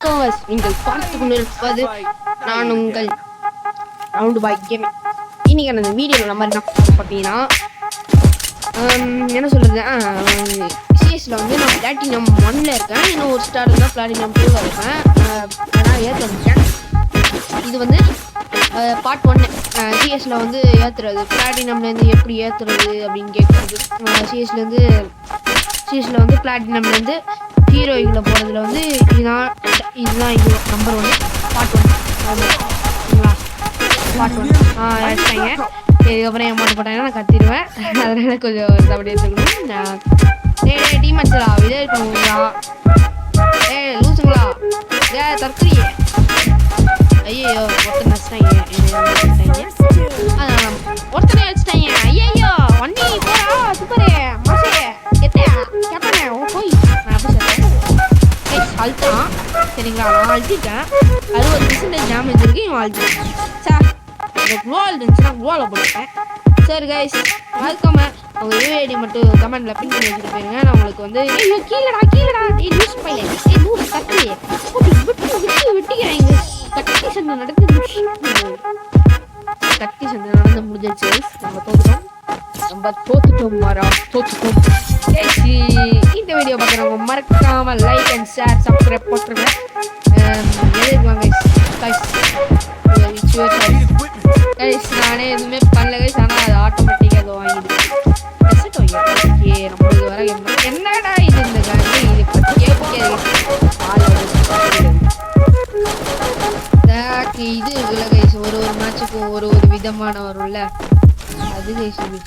வணக்கம். நீங்கள் பார்த்து கொண்டிருப்பது நான் உங்கள் ரவுண்டு பாய் கேம். இன்னைக்கு அந்த வீடியோவில் நம்ம என்ன பார்த்தீங்கன்னா என்ன சொல்கிறது, சிஎஸ்ல வந்து நான் பிளாட்டினம் 1ல் இருக்கேன். இன்னும் ஒரு ஸ்டார் இருந்தால் பிளாட்டினம் 2ல் இருக்கேன். நான் ஏற்ற வந்துட்டேன். இது வந்து பார்ட் 1. சிஎஸ்ல வந்து ஏற்றுறது, பிளாட்டினம்லேருந்து எப்படி ஏற்றுறது அப்படின்னு கேட்குறது. சிஎஸ்ல வந்து பிளாட்டினம்லேருந்து ஹீரோயிக்ல போகிறதுல வந்து இதுதான் இது நம்பர் 1 பார்ட் 1. பார்ட் 1 அடிச்சிட்டாங்க. இதுக்கப்புறம் ஏமாட்ட போட்டாங்கன்னா நான் கத்திடுவேன். அதனால கொஞ்சம் அப்படியே சொல்லணும். டீம் வச்சலா இதே இருக்கணுங்களா? லூசுங்களா? தற்கொலையே. ஐயோ ஒருத்தர் நடிச்சிட்டாங்க. ஒருத்தனை அடிச்சிட்டாங்க. ஐயோ வண்டி போடா சூப்பரே மாசே கெட்டையா கேட்டானே போய் நான் அப்படி சொல்றேன். அழுத்தான் சரிங்களா? நான் அழுத்திட்டேன். 60% டேமேஜ் இருக்கு. இவன் அழுத்திட்டேன். சார் இந்த குளோவால் இருந்துச்சுன்னா குளோவில் போட்டுட்டேன். சரி கைஸ், மறக்காம அவங்க யூஐடி மட்டும் கமெண்ட்ல பின் பண்ணி வச்சுட்டு போயிருங்க. நான் உங்களுக்கு வந்து கீழடா லூஸ் பையன் லூஸ் கட்டி விட்டுக்கிறேன். கட்டி சண்டை நடந்து முடிஞ்சிச்சு. நம்ம தோத்துட்டோம் இந்த வீடியோ பார்க்குறவங்க மறக்காம லைக் அண்ட் ஷேர் சப்ஸ்கிரைப் போட்டுருங்க. நானே எதுவுமே பண்ணல கைஸ். ஆனால் அது ஆட்டோமேட்டிக்காக அதை வாங்கிடுச்சு. நம்மளுக்கு வர என்னடா இது இந்த காண்டி இது இது இருக்குல்ல கைஸ், ஒரு மேட்சுக்கும் ஒரு விதமான வரும்ல அது கைஸ். இது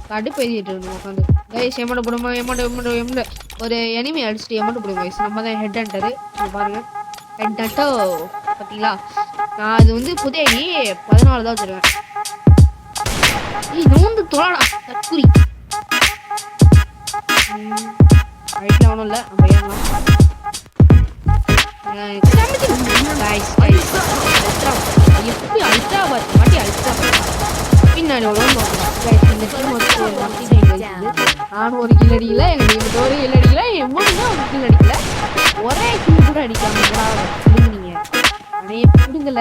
கடுப்பு எழுதிட்டு இருக்கணும் உட்காந்து கைஸ். எமௌண்ட் போடுமா ஒரு எனிமி அடிச்சுட்டு எமௌண்ட் போடுவோம் கைஸ். நம்ம தான் ஹெட் ஹண்டரு. பாருங்க ஹெட் ஹண்டோ பார்த்தீங்களா? நான் அது வந்து புதிய 14 தான் வச்சிருவேன். நோந்து தொழடா தற்குறி. ஹைட்ல ஒன்றும் இல்லை, நம்ம ஏறலாம். எப்படி அழுத்தா பார்த்து மாட்டி அழுத்தா பின்னாடி இந்த டீம் நான் ஒரு கில் அடிக்கல, எங்க டீம் ஒரு கில் அடிக்கல, எவ்வளோ ஒரு கில் அடிக்கல, ஒரே கில் கூட அடிக்காம நீங்க அனைய பிடுங்கல.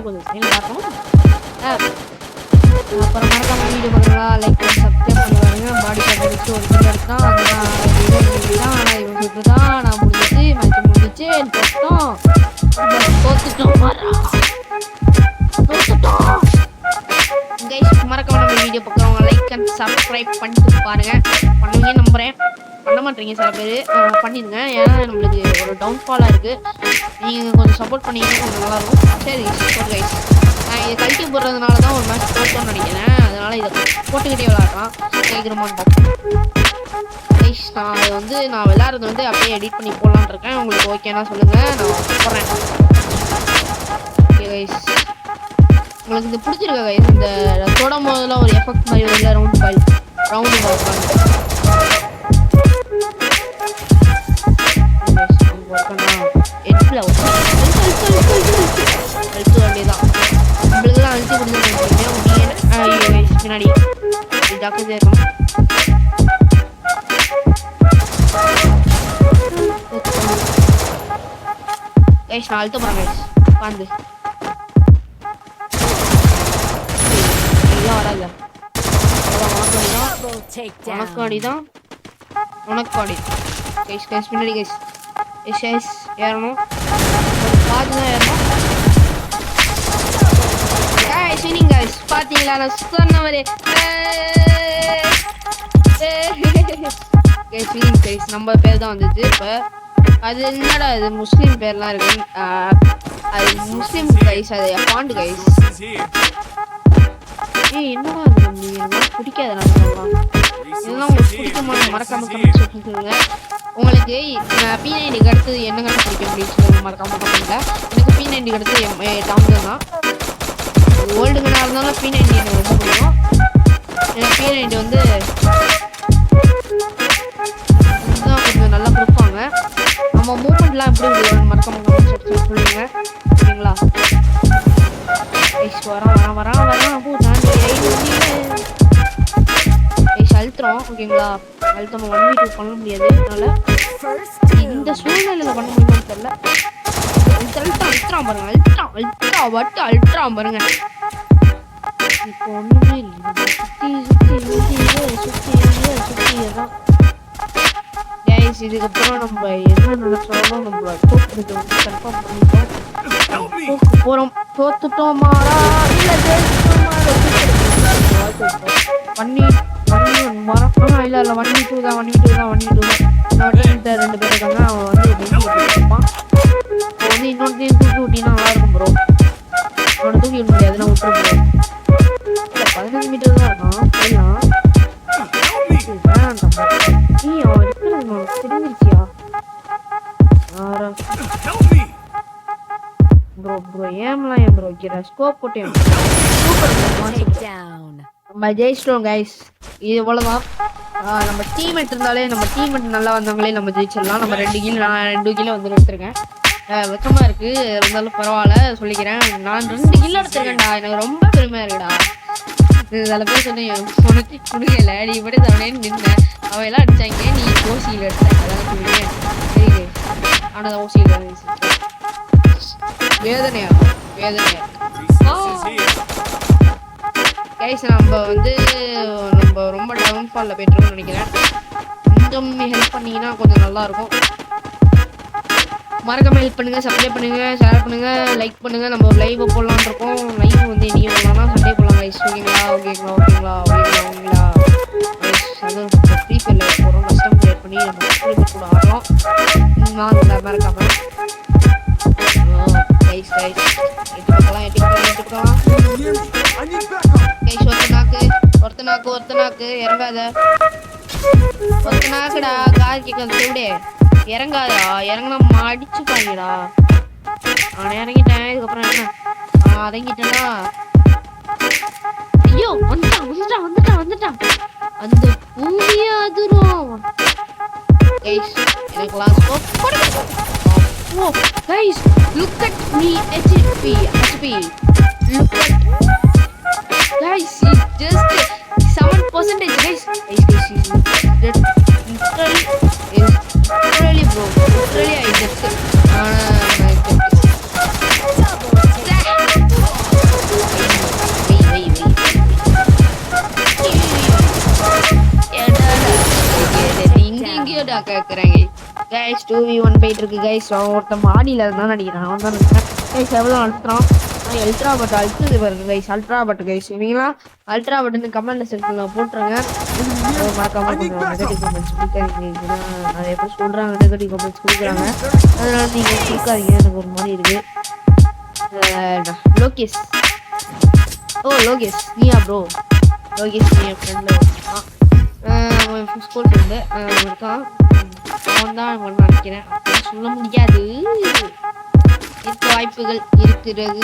கொஞ்சம் செயல் பார்க்கணும். அப்புறம் மறக்காம வீடியோ பார்க்குறா லைக் பண்ணி சப்ஸ்கிரைப் பண்ணி பாருங்க. பாடி கார்டு வச்சு ஒரு கில் எடுத்தான். ஆனால் இவன் சுட்டு தான் நான் முடிஞ்சிச்சு. மேட்ச் முடிஞ்சிச்சு. தோத்துட்டோம் கைஸ். மறக்காம நம்ம வீடியோ பார்க்குறவங்க லைக் அண்ட் சப்ஸ்கிரைப் பண்ணிட்டு பாருங்க. பண்ணுவீங்க நம்புறேன். பண்ண மாட்டீங்க சில பேர், பண்ணிடுங்க. ஏன்னா நம்மளுக்கு ஒரு டவுன்ஃபாலாக இருக்குது. நீங்கள் கொஞ்சம் சப்போர்ட் பண்ணீங்கன்னா கொஞ்சம் நல்லாயிருக்கும். சரி சப்போர்ட் கைஸ். நான் இதை கழட்டி போடுறதுனால தான் ஒரு மேட்ச் போட்டோன்னு நினைக்கிறேன். அதனால் இதை போட்டுக்கிட்டே விளாட்றான். கேட்குறமான்னு பார்ப்போம் கைஸ். நான் அதை வந்து நான் விளாட்றது வந்து அப்படியே எடிட் பண்ணி போடலான்னு இருக்கேன். உங்களுக்கு ஓகேனா சொல்லுங்கள், நான் போடுறேன். ஓகே கைஸ், உங்களுக்கு இது பிடிச்சிருக்கா கைஸ்? இந்த தொடும் போதெல்லாம் ஒரு எஃபெக்ட் மாதிரி இல்லை, ரவுண்டு பால் எட்ல அழுத்து வேண்டியதான். நம்மளுக்கெல்லாம் அழுத்தி கொடுத்துருக்கேன். பின்னாடி ஜாக்கிரதையாக இருக்கணும். கைஸ் நான் அழுத்த போகிறேன் கைஸ். உட்காந்து எல்லாம் வராது. உனக்காடி கைஸ் கைஸ் பின்னாடி கைஸ். கைஸ் ஏறணும், பார்த்து தான் ஏறணும். Guys winning guys. பார்த்தீங்களா நான் சொன்னவரே. Guys winning guys. நம்ம பேர் தான் வந்துச்சு. இப்போ அது என்னடா இது முஸ்லீம் பேர்லாம் இருக்கு. அது முஸ்லீம் கைஸ், அது பாண்டு கைஸ். என்னடா அது எனக்கு பிடிக்காத நான் இதெல்லாம் உங்களுக்கு பிடிக்குமா? மறக்காம கமெண்ட் சொல்லுங்க. உங்களுக்கு P90க்கு அடுத்தது என்ன கண்ணு பிடிக்கும் அப்படின்னு சொல்லுங்க. மறக்காம கமெண்ட்ல. எனக்கு P90க்கு அடுத்து டாம்சன் தான். ஓல்டு கண்ணாக இருந்தாலும் P90 எனக்கு ரொம்ப பிடிக்கும். ஏன்னா P90 வந்து கொஞ்சம் நல்லா கொடுப்பாங்க. நம்ம மூமெண்ட்லாம் எப்படி விடுவாங்க மறக்காம கமெண்ட் சொல்லுங்க. ஓகேங்களா? வரான் அழுத்துறோம். ஓகேங்களா? அதுக்கு நம்ம 1v2 பண்ண முடியாது. அதனால இந்த சூழ்நிலையில பண்ண முடியுமான்னு தெரியல. அல்ட்ரா பாருங்க, அல்ட்ரா பாருங்க. இப்போ ஒண்ணுமே இல்லை. சுத்தி கைஸ், இதுக்கப்புறம் நம்ம என்ன நினைச்சாலும் நம்ம தோக்குறது வந்து கன்ஃபார்ம் பண்ணிட்டோம். தோக்கு போறோம். தோத்துட்டோமாடா இல்ல பண்ணி மறக்கணும். இல்ல 1v2 தான். 2 பேர் இருக்காங்க. அவன் வந்து இருப்பான். இப்போ வந்து இன்னொருத்தையும் தூக்கி விட்டினா நல்லா இருக்கும் ப்ரோ. அவனை தூக்கி விட முடியாது, நான் விட்டுற ப்ரோ. இல்ல 15 மீட்டர் தான் இருக்கான். எல்லாம் தெரிஞ்சிருச்சியா ப்ரோ ஏம்லாம் ஏன் ப்ரோ வைக்கிற ஸ்கோப் போட்டேன். நம்ம ஜெயிச்சிட்டோம் கைஸ். இது இவ்வளவுதான். நம்ம டீம்மேட் இருந்தாலே நம்ம டீம்மேட் நல்லா வந்தவங்களே நம்ம ஜெயிச்சிடலாம். நம்ம 2 கிலோ வந்து எடுத்திருக்கேன். வெக்கமா இருக்கு, இருந்தாலும் பரவாயில்ல சொல்லிக்கிறேன். நான் 2 கிலோ எடுத்திருக்கேன்டா. எனக்கு ரொம்ப பெருமையா இருக்குடா. சில பேர் சொன்னீங்க உனக்கு கொடுக்கல, நீ இப்படி தவணேன்னு நின்ன, அவையெல்லாம் அடிச்சாங்க, நீ ஓசியில் எடுத்த. அதான் சொல்லுங்க. ஆனால் ஓசியில் வேதனையாகும். கைஸ், நம்ம ரொம்ப டவுன்ஃபாலில் போய்ட்டுருக்கோம்னு நினைக்கிறேன். கொஞ்சம் ஹெல்ப் பண்ணீங்கன்னா கொஞ்சம் நல்லா இருக்கும். மறக்காம ஹெல்ப் பண்ணுங்க, சப்ஸ்கிரைப் பண்ணுங்க, ஷேர் பண்ணுங்க, லைக் பண்ணுங்க. நம்ம ஒரு லைவ் போடலான்னு இருக்கோம். லைவ் வந்து இன்னைக்கு போடலாம்னா சண்டே போடலாம் கைஸ். ஓகேங்களா? அதுவும் ஃப்ரீ ஃபயர் லைவ் போகிறோம். கஸ்டம் கிரியேட் பண்ணி நம்ம கூட ஆடலாம். வாங்க மறக்காம கைஸ் எட்டு பக்கலாம் கைஸ். ஒருத்தனாக்கு இறங்காத. ஒருத்தனாக்குடா காது கேட்காது சொல்லிடு. இறங்காதா, இறங்கினா அடிச்சுப்பாங்கடா. நான் இறங்கிட்டேன். இதுக்கப்புறம் என்ன இறங்கிட்டேன்னா ஐயோ வந்துட்டான். அந்த பூமியே அதிரும் கைஸ். எனக்கு last guys. look at me HP look at guys, it's just 7% guys. Literally bro, literally I just இங்கேயோட கேட்குறேங்க கைஸ். 2v1 போயிட்டு இருக்கு கைஸ். ஒருத்தன் மாடியில் இருந்தால் நினைக்கிறேன். அவன் தான் நினைக்கிறேன் கைஸ். எவ்வளோ அழுத்துறான். அல்ட்ரா பட் அழுத்துது பாருங்க கைஸ். Ultra but guys. இவங்களாம் அல்ட்ரா பட்டுன்னு கமெண்ட்ல செக்ஷன்ல போட்டுருங்க. மறக்காம கொஞ்சம் நெகட்டிவ் கமெண்ட்ஸ் கொடுக்காதீங்க. நிறைய பேர் சொல்றாங்க நெகட்டிவ் கமெண்ட்ஸ் கொடுக்குறாங்க. அதனால நீங்க கொடுக்காதீங்க. எனக்கு ஒரு மாதிரி இருக்கு. லோகேஷ் நீயா ப்ரோ? லோகேஷ் நீ என் ஃப்ரெண்டு ஸ்கூல் ஃப்ரெண்டு இருக்கான். அவன் தான் நினைக்கிறேன். சொல்ல முடியாது, இருக்க வாய்ப்புகள் இருக்கிறது.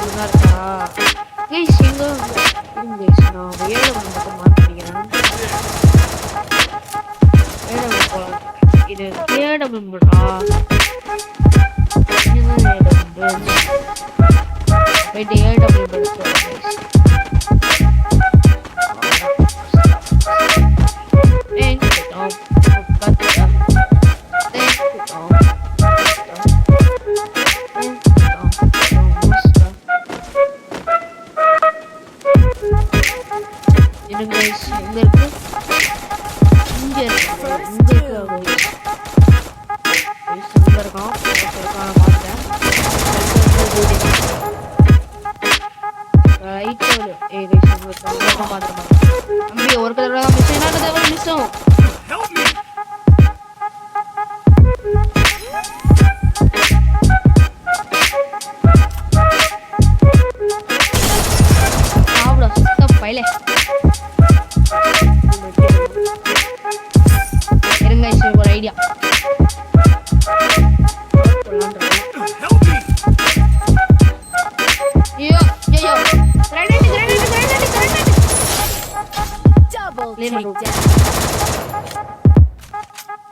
இருக்கா கைஸ்? எங்க நான் 7 மட்டும் மாற்றிக்கிறேன். 7 போலாம். இது ஏடபிள்யூடா. போயிட்டு ஏடபிள்யூ எடுத்துக்கிறேன். ஒரு கலர் மிஸ்ஸும் பைலே இருங்க. ஒரு ஐடியா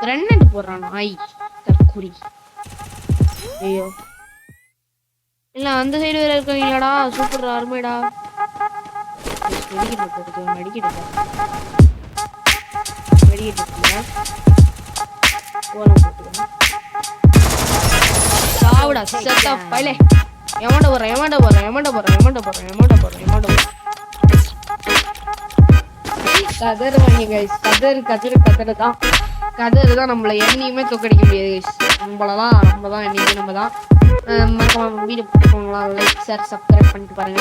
கிரனேட் போடுறான் நாய் தற்குறி. ஐயோ இல்ல அந்த சைடு வேற இருக்காங்களாடா. சூப்பர் அருமைடா. மெடிக்கெட் போட்டுக்கோங்க. மெடிக்கெட் போட்டுக்கோங்க. ஓரம் போட்டுக்கோங்க. சாவுடா செத்தா பைலே. எவன்ட போறேன். கதர் வாங்கி கைஸ். கதர் தான் நம்மள என்னையுமே தோக்கடிக்க முடியாது கைஸ். நம்ம தான் என்னையுமே நம்ம தான். மறக்காம வீடியோ போட்டுக்கோங்களா, லைக் ஷேர் சப்ஸ்கிரைப் பண்ணிட்டு பாருங்க.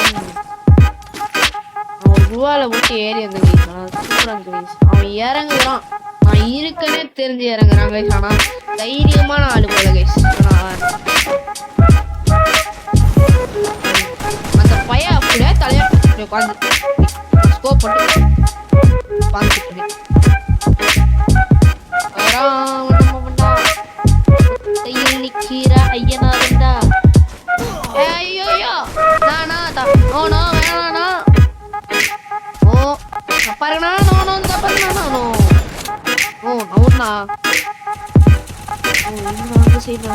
அவன் ரூவால போட்டு ஏறி வந்த கைஸ். சூப்பரா இருக்கு கைஸ். அவன் இறங்குறான், நான் இருக்கனே தெரிஞ்சு இறங்குறான் கைஸ். ஆனா தைரியமான ஆளு போல கைஸ். அந்த பையன் அப்படியே தலையாட்டு உட்காந்து ஸ்கோப் போட்டு உட்காந்துட்டு நிக்கிற ஐயனாருண்டா. ஐயோ நானா நோ வேணாண்ணா. ஓ பாருங்கண்ணா. நோ பாருங்கண்ணா. ஓ நவுண்ணா. அந்த சைடு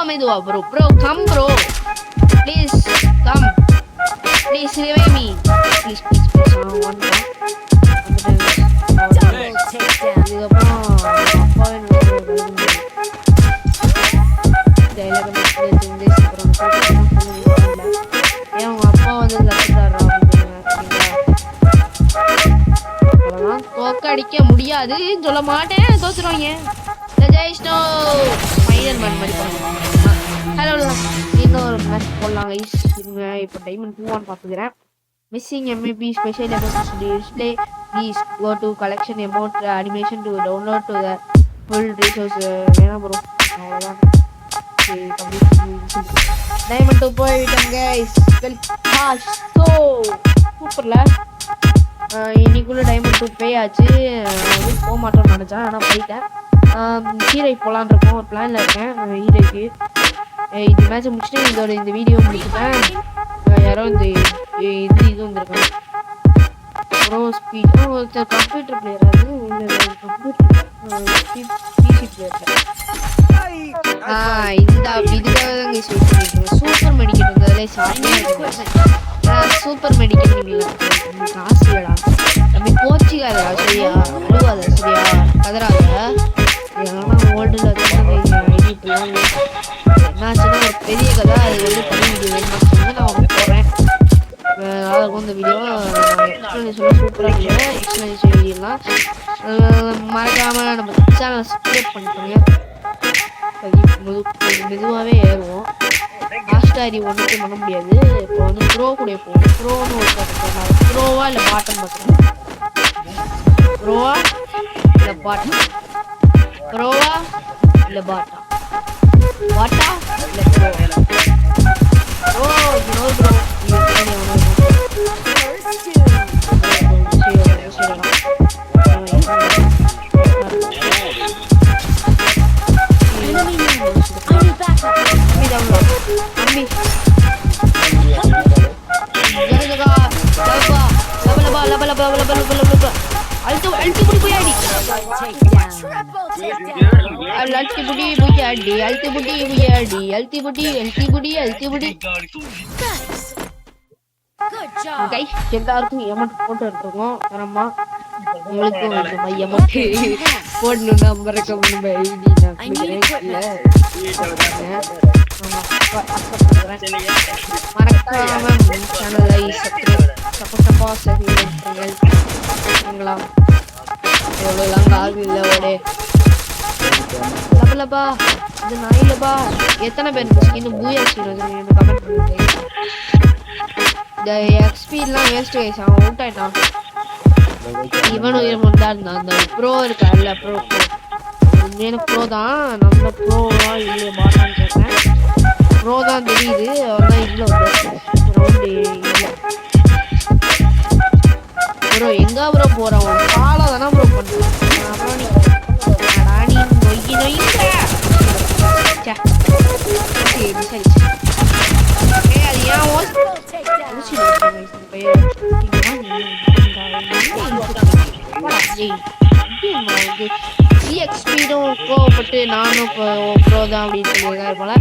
மெதுவா bro come bro please come please revive me please அடிக்க முடியாது சொல்ல மாட்டேன். தோத்துருவாங்க. ஹலோ இன்னொரு மேட்ச் போடலாம் கைஸ். இப்போ டைமண்ட் 2 பார்த்துக்கிறேன். Missing MAP special emotion display please go to collection amount animation to download to the full resource. வேணாம் ப்ரோ, அவ்வளோதான். டைமண்ட் 2 போயிட்டேன் கைஸ். ஸோ சூப்பர்ல இன்னைக்குள்ள டைமண்ட் 2 பே ஆச்சு. போக மாட்டோம்னு நினச்சேன், ஆனால் போயிட்டேன். ஹீரோக்கு போகலான் இருக்கோம், ஒரு பிளானில் இருக்கேன். ஹீரோக்கு இந்த மேட்சை முடிச்சுட்டு இந்த வீடியோ முடிச்சுட்டேன். யாரோ இது வந்துருக்காங்க ப்ரோ ஸ்பீட். ஒருத்தர் கம்ப்யூட்டர் பிளேயர். அது பிசி பிளேயர். இந்த இதுக்காக தான் சூப்பர் மெடிக்கெட் இருந்ததுல சூப்பர் மெடிக்கெட். காசு இல்லடா தம்பி, கோச்சிக்காதடா சரியா, அழுவாத சரியா, கதறாத. ஏன்னா ஓல்டில் என்னாச்சுன்னா ஒரு பெரிய கதை, அது தனி வீடியோ வேணும்னு நான் அவங்க போடுறேன். அதாவது இந்த வீடியோ எக்ஸ்பிளனேஷன் சூப்பராக இல்லை. எக்ஸ்பிளனேஷன் வீடியோலாம் மறக்காமல் நம்ம சேனலை சப்ஸ்கிரைப் பண்ணிக்கோங்க. மெதுவாகவே ஏறுவோம். ஆஸ்டாரி ஒன்றுக்கும் பண்ண முடியாது. இப்போ ப்ரோ கூட போவோம். ப்ரோன்னு ஒரு பார்த்துக்கோங்க. ப்ரோவா இல்லை பாட்டம் பார்த்துக்கோங்க. ப்ரோவா இல்லை பாட்டம், ப்ரோவா இல்லை பாட்டா இல்லை ப்ரோ. இன்னொரு ப்ரோ எல்லாருக்கும் எமௌண்ட் போட்டு இருக்கோம். தரமா உங்களுக்கும் எமௌண்ட் போடணும்னா மறக்காம சேனலை சப்போர்ட் எவ்வளோலாம் கால் இல்லை ஓடே லபலபா. இது நாயிலபா. எத்தனை பேர் இன்னும் பூயா கமெண்ட் பண்ணுங்க. இந்த எக்ஸ்பீலாம் வேஸ்ட் கைஸ். அவன் அவுட் ஆயிட்டான். இவனும் இவன் தான் இருந்தான். அந்த ப்ரோ இருக்கார்ல, ப்ரோ உண்மையான ப்ரோ தான். நம்ம ப்ரோவா இல்லை பாட்டான்னு கேட்டேன். ப்ரோ தான் தெரியுது. அவர் தான் இவ்வளோ ரவுண்டு இல்லை ப்ரோ. எங்கே ப்ரோ போகிறோம்? ஃபாலோ தானே ப்ரோ பண்ணுறேன். அப்புறம் நீ நொய்யி நொய்யுங்க. சரி அது ஏன் ஜிஎக்ஸ்பீடும் கோவப்பட்டு நானும் ப்ரோ தான் அப்படின்னு சொல்லியிருக்காரு போல.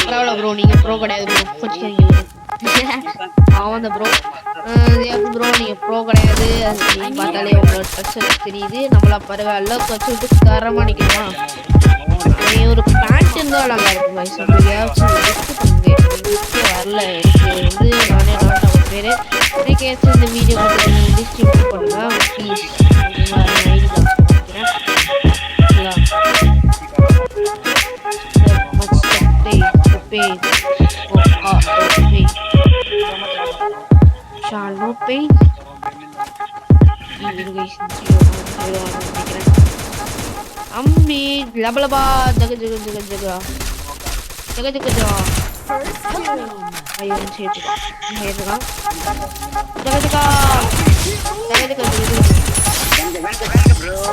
பரவாயில்ல ப்ரோ, நீங்கள் ப்ரோ கிடையாது ப்ரோ, கொஞ்சம் அவன் தான் ப்ரோ. ப்ரோ நீங்கள் ப்ரோ கிடையாது, அது பார்த்தாலே உங்களோட ட்ரெஸ் வச்சு தெரியுது. நம்மளா பரவாயில்ல வச்சு விட்டு தரமா நிற்கலாம். ஒரு பேண்ட் இருந்தால் நல்லா இருக்கும் வயசு. எப்படியாச்சும் வரல எனக்கு நானே நாட்டாக பேர் எனக்கு ஏதாச்சும் இந்த வீடியோ டிஸ்ட்ரிபியூட் பண்ணுங்க ப்ளீஸ். ஐடி காசு அம்பி லபலபா ஜக ஜக ஜக ஜகா ஜக ஜக ஜகா ஐயோ சேர்த்துக்கான் ஜக ஜகா ஜக ஜக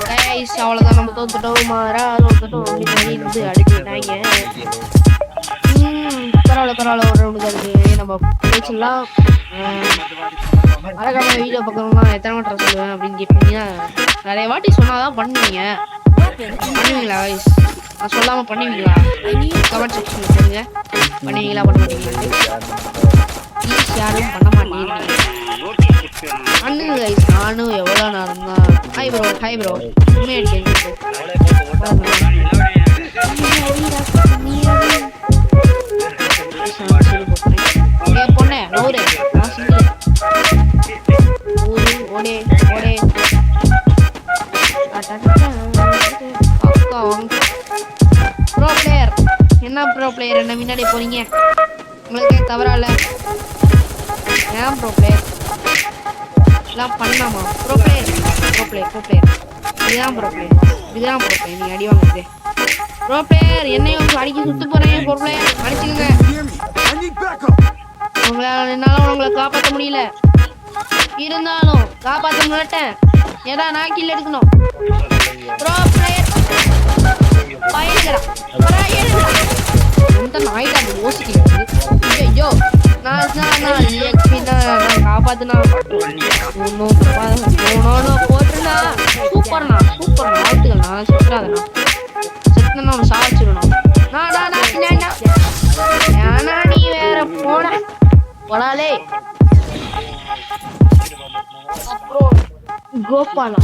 கைஸ் அவ்வளோதான், நம்ம தோத்துட்டோம். மாறா தோத்துட்டோம் அப்படின்னு இருந்து அடிச்சுட்டாங்க. பரவாயில்ல ஒரு ரவுண்டு இருக்கு, நம்ம பேசலாம். மறக்காம வீடியோ பக்கம்லாம் எத்தனை வாட்டி சொல்லுவேன் அப்படின்னு கேட்டீங்கன்னா நிறைய வாட்டி சொன்னாதான் பண்ணுவீங்களா கைஸ்? நான் சொல்லாமல் பண்ணுவீங்களா? கமெண்ட் செக்ஷனில் சொல்லுங்க. பண்ணுவீங்களா பண்ண மாட்டீங்களா? ப்ளீஸ் யாரும் பண்ண மாட்டேங்க பண்ணுங்க கைஸ். நானும் எவ்வளோ நேரம் தான் ஹாய் ப்ரோ உண்மையாக கேட்குது. பொண்ணே நூறு ஓடே ப்ரோ பிளேயர். என்ன ப்ரோ பிளேயர் என்ன முன்னாடி போறீங்க? உங்களுக்கே தவறால ஏன் ப்ரோ பிளேயர் எல்லாம் பண்ணாமா? ப்ரோ பிளேயர் இதுதான் ப்ரோ பிளேயர் நீங்க அடி வாங்குறது. ப்ரோ பிளேயர் என்னையும் அடிக்க சுத்து போறேன். ப்ரோ பிளேயர் அடிச்சுக்கோங்க. என்னால உங்களை காப்பாற்ற முடியல, இருந்தாலும் காப்பாற்ற மாட்டேன். ஏதா நான் கீழே எடுக்கணும். ப்ரோ பிளேயர் ஐயோ நான் காப்பாத்துனா போட்டுருந்தா சூப்பர்ண்ணா வாழ்த்துக்கள்ண்ணா. சுற்றாதண்ணா செத்துனா ஒன்று சாதிச்சிடணும். ஏன்னா நீ வேற போனாலே அப்புறம் கோபாலா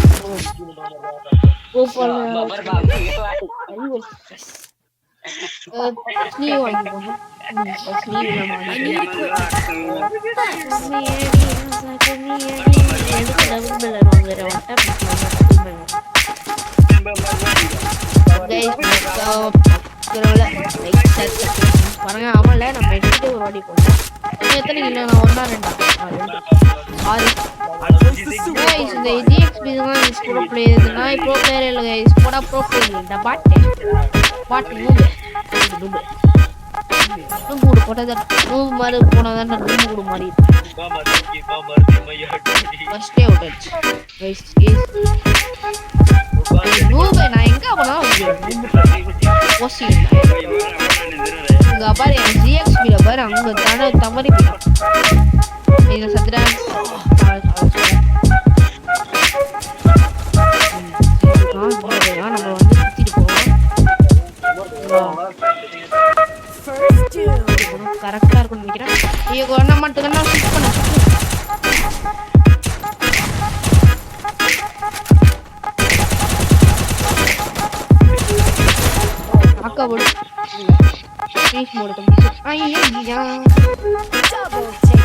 ஸ்லீவ் வாங்கி போங்க. பாருங்க ஆமாம்ல நம்ம எடுத்துட்டு ஒரு வாட்டி போட்டோம். எத்தனை இல்லை நான் ஒன்றா ரெண்டா 6 இந்த ஜிஎக்ஸ்பி தான் ப்ரோ பிளேயர். நான் ப்ரோ பிளேயர் இல்லை கைஸ், போடா ப்ரோ பிளேயர் இந்த பாட்டு கூடு போட்டது மூவ் மாதிரி போனதான் ரூம் கூடு மாதிரி ஃபர்ஸ்டே அவுட் ஆச்சு கைஸ். நான் எங்க போனாலும் இங்க பாரு ஜிஎக்ஸ்பில பாரு அங்க தானே தவறி இதை சத்ரா நம்ம வந்து சுத்திட்டு போவோம். கரெக்டா இருக்கும்னு நினைக்கிறேன். ஐயோ ஒன்னா மட்டும் தான் ஷிஃப்ட் பண்ண அக்கா போடு ஸ்பீச் மோட் கம்மி. ஐயோ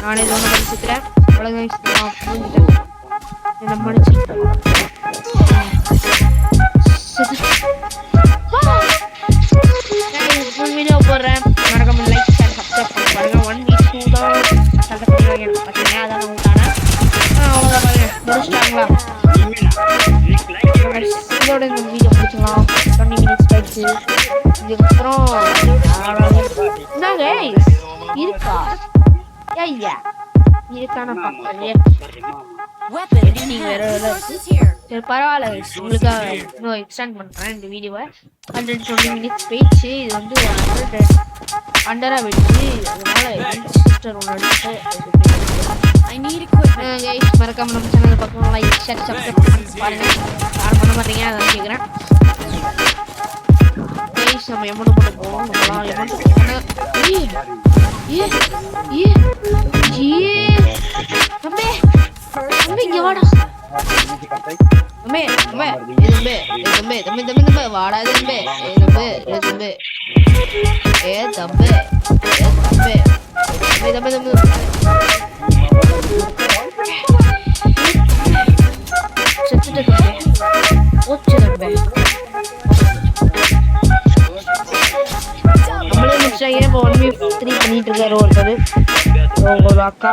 நானே தோண படிச்சுக்கிறேன். அவ்வளோதான் என்ன மடிச்சுட்டேன். வீடியோ போடுறேன். மறக்காம லைக் ஷேர் சப்ஸ்கிரைப் பண்ணி பாருங்க. 1v2 தான் சண்டை பண்ணுறாங்க பார்த்தீங்கன்னா அதான் உங்களுக்கான அவ்வளோதான் பாருங்க முடிச்சிட்டாங்களா. இதோட இந்த வீடியோ முடிச்சுக்கலாம். 20 minutes ஆயிடுச்சு. இதுக்கப்புறம் என்ன கைஸ் இருக்கா ஐயா இருக்கான பார்க்கலையே நீங்க வேற சரி பரவாயில்ல உங்களுக்காக இன்னும் எக்ஸ்டெண்ட் பண்ணுறேன் இந்த வீடியோவை. 120 minutes போயிடுச்சு. இது வந்து 100 போயிடுச்சு. அதனால சிஸ்டர் ஒன்று எடுத்துட்டு மறக்காம நம்ம சேனலை பக்கம் லைக் ஷேர் சப்ஸ்கிரைப் பண்ணி பாருங்க. பண்ண மாட்டீங்க அதான் கேட்குறேன். கைஸ் நம்ம எமௌண்ட் போட்டு போவோம். நம்மளாம் எமௌண்ட் பண்ண தம்பி தம்பி இங்க வாடா தம்பி தம்பி தம்பி தம்பி தம்பி வாடா தம்பி தம்பி தம்பி தம்பி தம்பி செத்துட்டு ஓச்சு தம்பி நம்மளே முடிச்சாங்க. இப்போ 1v3 பண்ணிட்டு இருக்காரு ஒருத்தர் ஒரு அக்கா.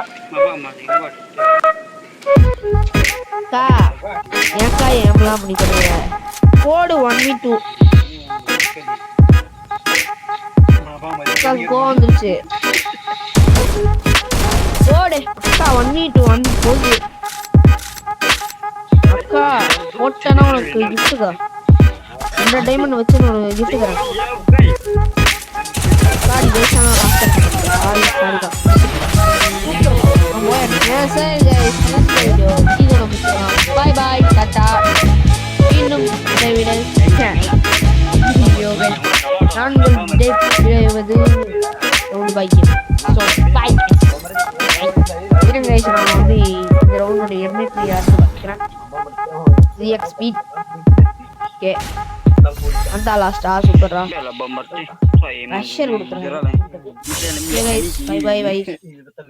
அக்கா ஏக்கா ஏம்லாம் பண்ணி பண்ணுங்க போடு 1v2. கோவம் வந்துருச்சு போடு அக்கா 1v2 போகுது. அக்கா போட்டேன்னா உனக்கு கிஃப்ட்டுக்கா 100 டைமண்ட் வச்சு ஒரு கிஃப்ட் தரேன். சாரி பேசான சாரிக்கா. பாய் பாய் டாட்டா. மீண்டும் இடைவிடல் நான் விடைவது பாய். இருங்க நான் வந்து இந்த ரவுண்டோட எம்எஸ்பி யாருக்கு பார்க்கிறேன். ஸ்பீட் ஓகே அந்த லாஸ்டா சூப்பரா ரஷ்யர் கொடுத்துறேன். Bye bye by.